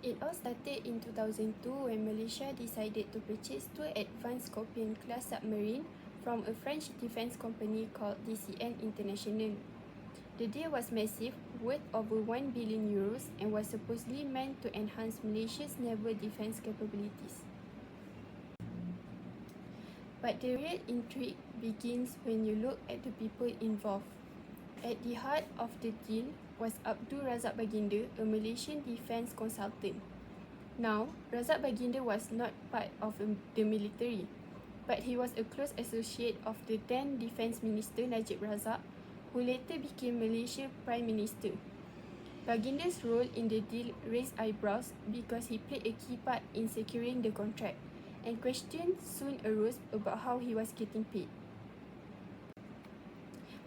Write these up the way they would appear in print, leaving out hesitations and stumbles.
It all started in 2002 when Malaysia decided to purchase two advanced scorpene class submarine from a French defence company called DCN International. The deal was massive, worth over 1 billion euros, and was supposedly meant to enhance Malaysia's naval defence capabilities. But the real intrigue begins when you look at the people involved. At the heart of the deal was Abdul Razak Baginda, a Malaysian defence consultant. Now, Razak Baginda was not part of the military, but he was a close associate of the then Defence Minister Najib Razak, who later became Malaysia's Prime Minister. Baginda's role in the deal raised eyebrows because he played a key part in securing the contract, and questions soon arose about how he was getting paid.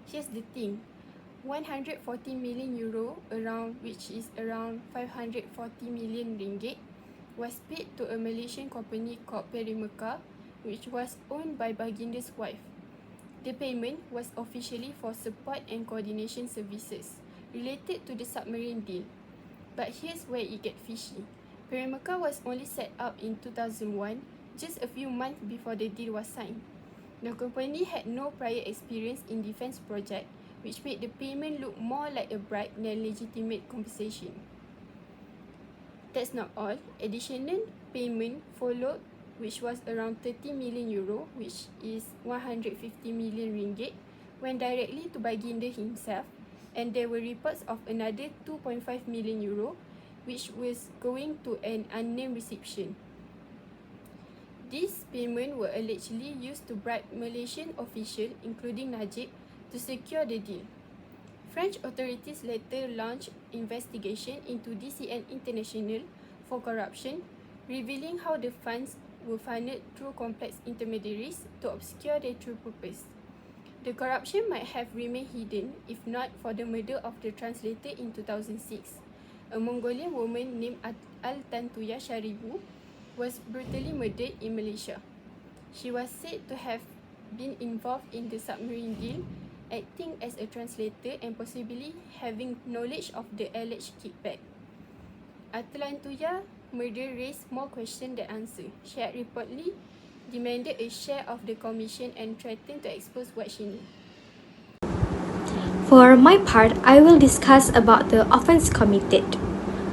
Here's the thing. 140 million euro, which is around 540 million ringgit, was paid to a Malaysian company called Perimeka, which was owned by Baginda's wife. The payment was officially for support and coordination services related to the submarine deal. But here's where it gets fishy. Perimeka was only set up in 2001, just a few months before the deal was signed. The company had no prior experience in defence projects, which made the payment look more like a bribe than legitimate compensation. That's not all. Additional payment followed, which was around 30 million euro, which is 150 million ringgit, went directly to Baginda himself, and there were reports of another 2.5 million euro, which was going to an unnamed recipient. These payments were allegedly used to bribe Malaysian officials, including Najib, to secure the deal. French authorities later launched investigation into DCN International for corruption, revealing how the funds were funded through complex intermediaries to obscure their true purpose. The corruption might have remained hidden if not for the murder of the translator in 2006. A Mongolian woman named Al-Tantuya Sharibu was brutally murdered in Malaysia. She was said to have been involved in the submarine deal, acting as a translator and possibly having knowledge of the alleged kickback. Al-Tantuya's murder raised more questions than answers. She had reportedly demanded a share of the commission and threatened to expose what she knew. For my part, I will discuss about the offence committed.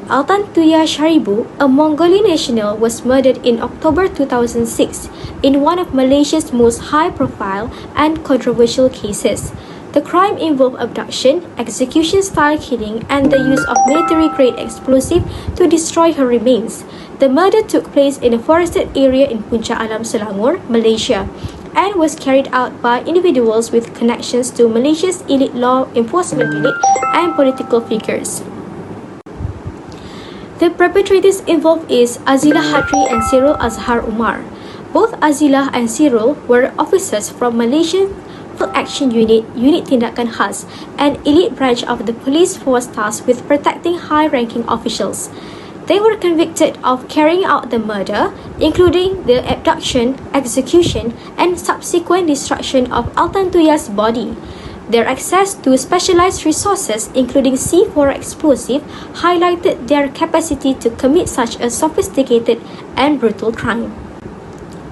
Al-Tantuya Sharibu, a Mongolian national, was murdered in October 2006 in one of Malaysia's most high-profile and controversial cases. The crime involved abduction, execution-style killing, and the use of military-grade explosive to destroy her remains. The murder took place in a forested area in Puncak Alam, Selangor, Malaysia, and was carried out by individuals with connections to Malaysia's elite law enforcement unit and political figures. The perpetrators involved is Azila Hadri and Cyril Azhar Umar. Both Azila and Cyril were officers from Malaysian Action Unit Tindakan Khas, an elite branch of the police force tasked with protecting high-ranking officials. They were convicted of carrying out the murder, including the abduction, execution, and subsequent destruction of Al-Tantuya's body. Their access to specialized resources, including C4 explosive, highlighted their capacity to commit such a sophisticated and brutal crime.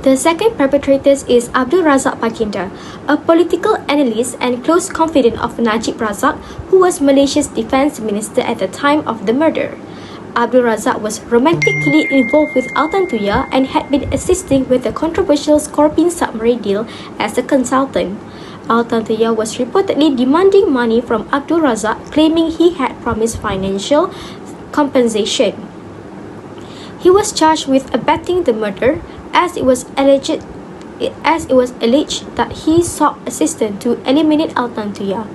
The second perpetrator is Abdul Razak Baginda, a political analyst and close confidant of Najib Razak, who was Malaysia's defence minister at the time of the murder. Abdul Razak was romantically involved with Al-Tantuya and had been assisting with the controversial Scorpene submarine deal as a consultant. Al-Tantuya was reportedly demanding money from Abdul Razak, claiming he had promised financial compensation. He was charged with abetting the murder, as it was alleged that he sought assistance to eliminate Al-Tantuya.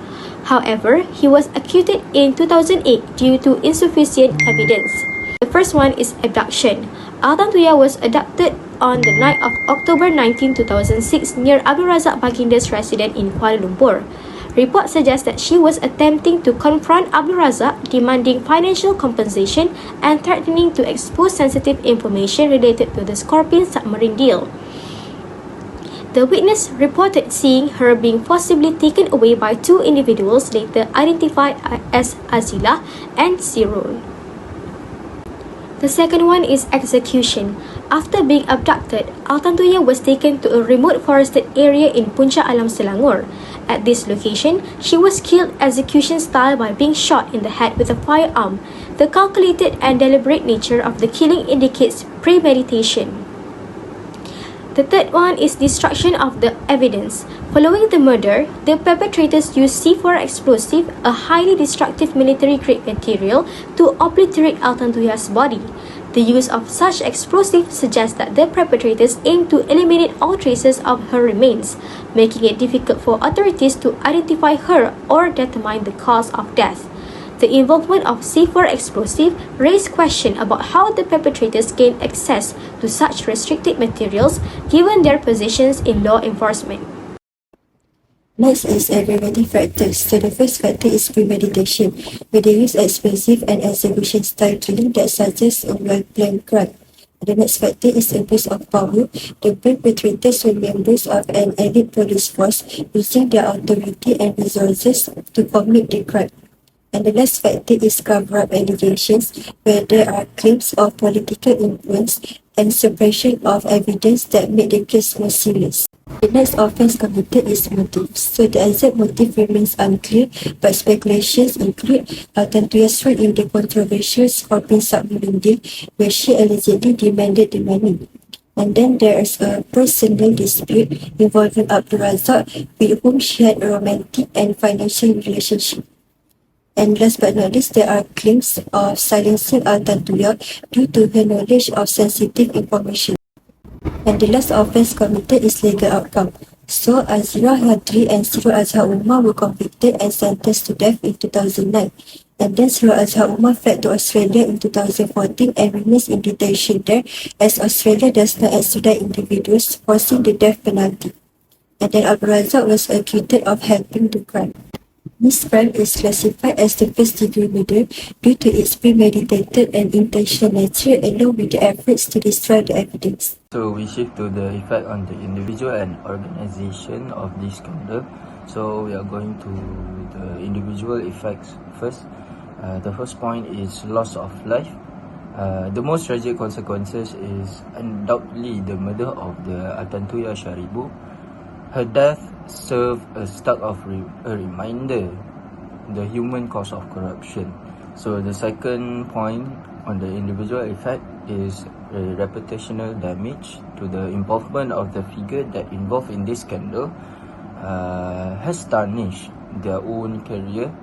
However, he was acquitted in 2008 due to insufficient evidence. The first one is abduction. Al-Tantuya was abducted on the night of October 19, 2006 near Abdul Razak Baginda's residence in Kuala Lumpur. Reports suggest that she was attempting to confront Abdul Razak, demanding financial compensation and threatening to expose sensitive information related to the Scorpene submarine deal. The witness reported seeing her being forcibly taken away by two individuals later identified as Azila and Cyril. The second one is execution. After being abducted, Altantuya was taken to a remote forested area in Puncak Alam, Selangor. At this location, she was killed execution style by being shot in the head with a firearm. The calculated and deliberate nature of the killing indicates premeditation. The third one is destruction of the evidence. Following the murder, the perpetrators used C4 explosive, a highly destructive military-grade material, to obliterate Altantuya's body. The use of such explosive suggests that the perpetrators aimed to eliminate all traces of her remains, making it difficult for authorities to identify her or determine the cause of death. The involvement of C4 explosive raised questions about how the perpetrators gained access to such restricted materials given their positions in law enforcement. Next is aggravating factors. So the first factor is premeditation, where they use explosive and execution style killing that suggests a well-planned crime. The next factor is abuse of power. The perpetrators were members of an elite police force using their authority and resources to commit the crime. And the last factor is cover-up allegations, where there are claims of political influence and suppression of evidence that make the case more serious. The next offense committed is motive. So the exact motive remains unclear, but speculations include Altantuya's role in the controversial Scorpene submarine deal, where she allegedly demanded the money. And then there is a personal dispute involving Abdul Razak, with whom she had a romantic and financial relationship. And last but not least, there are claims of silencing Altantuya due to her knowledge of sensitive information. And the last offense committed is legal outcome. So Azira Hadri and Sirul Azhar Umar were convicted and sentenced to death in 2009. And then Sirul Azhar Umar fled to Australia in 2014 and remains in detention there, as Australia does not extradite individuals, forcing the death penalty. And then Abdul Razak was acquitted of helping the crime. This crime is classified as the first-degree murder due to its premeditated and intentional nature, along with the efforts to destroy the evidence. So we shift to the effect on the individual and organization of this scandal. So we are going to the individual effects first. The first point is loss of life. The most tragic consequences is undoubtedly the murder of the Altantuya Sharibu. Her death served as start of a reminder the human cause of corruption. So the second point on the individual effect is a reputational damage to the involvement of the figure that involved in this scandal has tarnished their own career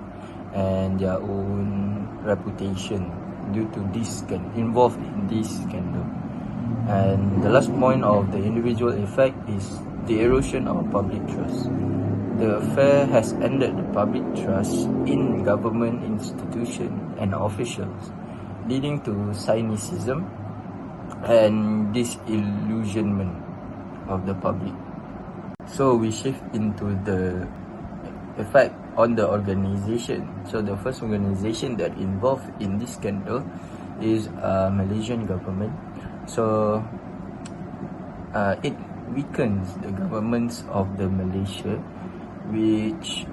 and their own reputation due to this involved in this scandal. And the last point of the individual effect is the erosion of public trust. The affair has ended the public trust in government institutions and officials, leading to cynicism and disillusionment of the public. So we shift into the effect on the organization. So the first organization that involved in this scandal is Malaysian government. So it weakens the governments of the Malaysia, which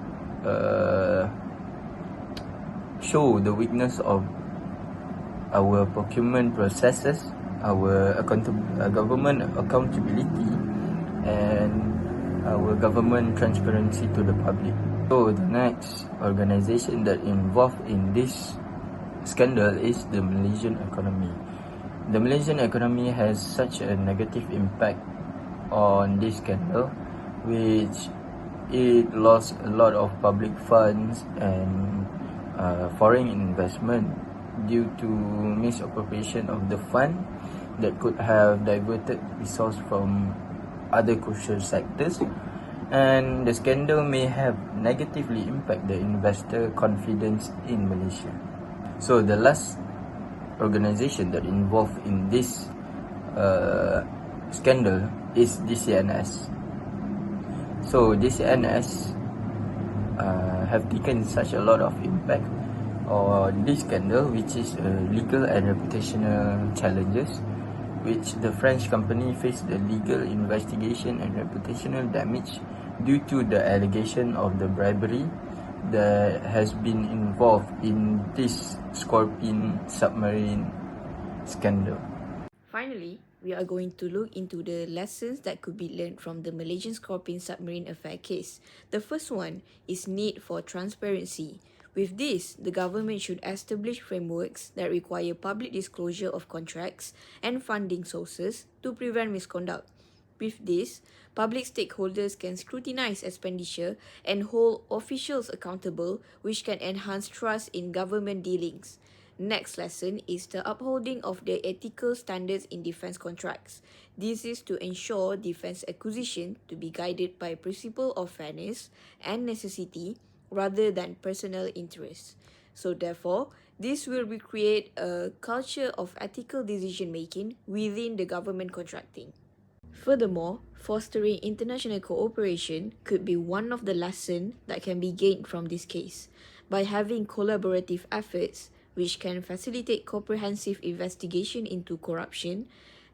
show the weakness of our procurement processes, our government accountability, and our government transparency to the public. So the next organization that involved in this scandal is the Malaysian economy. The Malaysian economy has such a negative impact on this scandal, which it lost a lot of public funds and foreign investment due to misappropriation of the fund that could have diverted resource from other crucial sectors, and the scandal may have negatively impact the investor confidence in Malaysia. So the last organization that involved in this scandal is DCNS. So DCNS have taken such a lot of impact on this scandal, which is legal and reputational challenges, which the French company faced the legal investigation and reputational damage due to the allegation of the bribery that has been involved in this Scorpene submarine scandal. Finally, we are going to look into the lessons that could be learned from the Malaysian Scorpene submarine affair case. The first one is need for transparency. With this, the government should establish frameworks that require public disclosure of contracts and funding sources to prevent misconduct. With this, public stakeholders can scrutinize expenditure and hold officials accountable, which can enhance trust in government dealings. Next lesson is the upholding of the ethical standards in defense contracts. This is to ensure defense acquisition to be guided by principle of fairness and necessity rather than personal interest. So therefore, this will recreate a culture of ethical decision making within the government contracting. Furthermore, fostering international cooperation could be one of the lessons that can be gained from this case. By having collaborative efforts, which can facilitate comprehensive investigation into corruption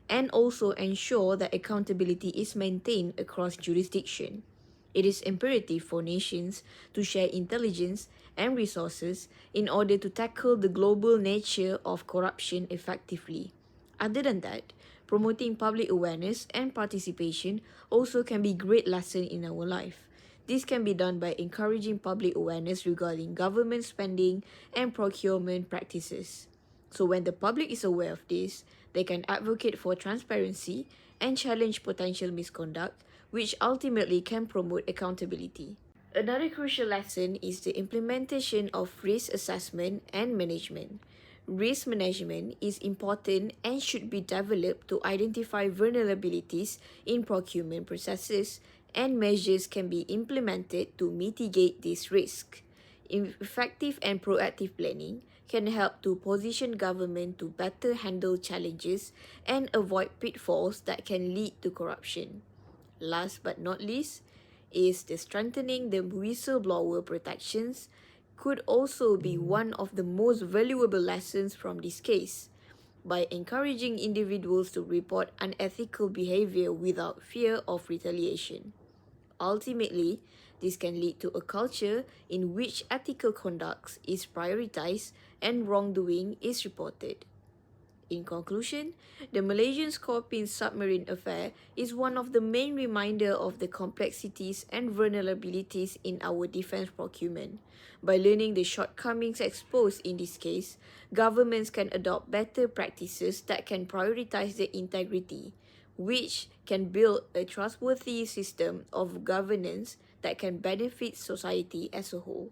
and also ensure that accountability is maintained across jurisdiction. It is imperative for nations to share intelligence and resources in order to tackle the global nature of corruption effectively. Other than that, promoting public awareness and participation also can be a great lesson in our life. This can be done by encouraging public awareness regarding government spending and procurement practices. So when the public is aware of this, they can advocate for transparency and challenge potential misconduct, which ultimately can promote accountability. Another crucial lesson is the implementation of risk assessment and management. Risk management is important and should be developed to identify vulnerabilities in procurement processes, and measures can be implemented to mitigate this risk. Effective and proactive planning can help to position government to better handle challenges and avoid pitfalls that can lead to corruption. Last but not least is the strengthening the whistleblower protections could also be one of the most valuable lessons from this case. By encouraging individuals to report unethical behavior without fear of retaliation. Ultimately, this can lead to a culture in which ethical conduct is prioritized and wrongdoing is reported. In conclusion, the Malaysian Scorpene submarine affair is one of the main reminders of the complexities and vulnerabilities in our defense procurement. By learning the shortcomings exposed in this case, governments can adopt better practices that can prioritize their integrity, which can build a trustworthy system of governance that can benefit society as a whole.